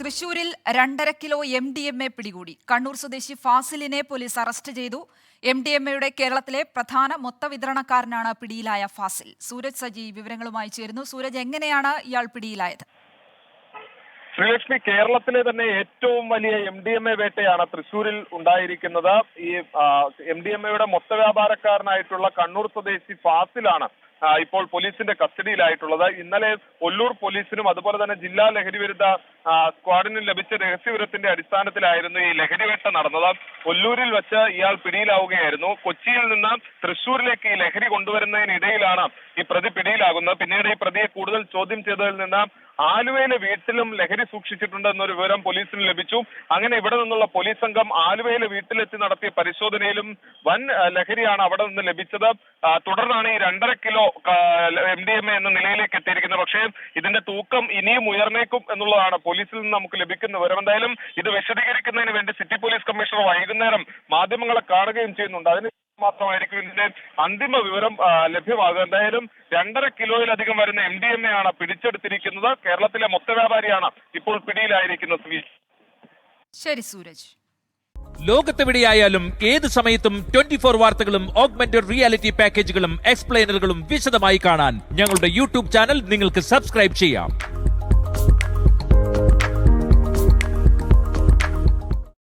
തൃശൂരിൽ 2.5 kilo MDMA പിടികൂടി. കണ്ണൂർ സ്വദേശി ഫാസിലിനെ പോലീസ് അറസ്റ്റ് ചെയ്തു. MDMAയുടെ കേരളത്തിലെ പ്രധാന മൊത്തവിതരണക്കാരനാണ് പിടിയിലായ ഫാസിൽ. സൂരജ് സജി വിവരങ്ങളുമായി ചേരുന്നു. സൂരജ്, എങ്ങനെയാണ് ഇയാൾ പിടിയിലായത്? ശ്രീലക്ഷ്മി, കേരളത്തിലെ തന്നെ ഏറ്റവും വലിയ MDMA വേട്ടയാണ് തൃശ്ശൂരിൽ ഉണ്ടായിരിക്കുന്നത്. ഈ MDMAയുടെ മൊത്ത വ്യാപാരക്കാരനായിട്ടുള്ള കണ്ണൂർ സ്വദേശി ഫാസിലാണ് ഇപ്പോൾ പോലീസിന്റെ കസ്റ്റഡിയിലായിട്ടുള്ളത്. ഇന്നലെ ഒല്ലൂർ പോലീസിനും അതുപോലെ തന്നെ ജില്ലാ ലഹരി വിരുദ്ധ സ്ക്വാഡിനും ലഭിച്ച രഹസ്യവിവരത്തിന്റെ അടിസ്ഥാനത്തിലായിരുന്നു ഈ ലഹരിവേട്ട നടന്നത്. ഒല്ലൂരിൽ വെച്ച് ഇയാൾ പിടിയിലാവുകയായിരുന്നു. കൊച്ചിയിൽ നിന്ന് തൃശ്ശൂരിലേക്ക് ഈ ലഹരി കൊണ്ടുവരുന്നതിനിടയിലാണ് ഈ പ്രതി പിടിയിലാകുന്നത്. പിന്നീട് ഈ പ്രതിയെ കൂടുതൽ ചോദ്യം ചെയ്തതിൽ നിന്ന് ആലുവയിലെ വീട്ടിലും ലഹരി സൂക്ഷിച്ചിട്ടുണ്ട് എന്നൊരു വിവരം പോലീസിന് ലഭിച്ചു. അങ്ങനെ ഇവിടെ നിന്നുള്ള പോലീസ് സംഘം ആലുവയിലെ വീട്ടിലെത്തി നടത്തിയ പരിശോധനയിലും വൻ ലഹരിയാണ് അവിടെ നിന്ന് ലഭിച്ചത്. തുടർന്നാണ് ഈ 2.5 കിലോ MDMA എന്ന നിലയിലേക്ക് എത്തിയിരിക്കുന്നത്. പക്ഷേ ഇതിന്റെ തൂക്കം ഇനിയും ഉയർന്നേക്കും എന്നുള്ളതാണ് പോലീസിൽ നിന്ന് നമുക്ക് ലഭിക്കുന്ന വിവരം. എന്തായാലും ഇത് വിശദീകരിക്കുന്നതിന് വേണ്ടി സിറ്റി പോലീസ് കമ്മീഷണർ വൈകുന്നേരം മാധ്യമങ്ങളെ കാണുകയും ചെയ്യുന്നുണ്ട്. അതിന് മാത്രമായിരിക്കും ഇതിന്റെ അന്തിമ വിവരം ലഭ്യമാകുക. എന്തായാലും 2.5 കിലോയിലധികം വരുന്ന MDMA ആണ് പിടിച്ചെടുത്തിരിക്കുന്നത്. കേരളത്തിലെ മൊത്ത വ്യാപാരിയാണ് ഇപ്പോൾ പിടിയിലായിരിക്കുന്നത്. ശരി സൂരജ്. ലോകത്തെവിടെയായാലും ഏത് സമയത്തും 24 വാർത്തകളും ഓഗ്മെന്റഡ് റിയാലിറ്റി പാക്കേജുകളും എക്സ്പ്ലെയിനറുകളും വിശദമായി കാണാൻ ഞങ്ങളുടെ യൂട്യൂബ് ചാനൽ നിങ്ങൾക്ക് സബ്സ്ക്രൈബ് ചെയ്യാം.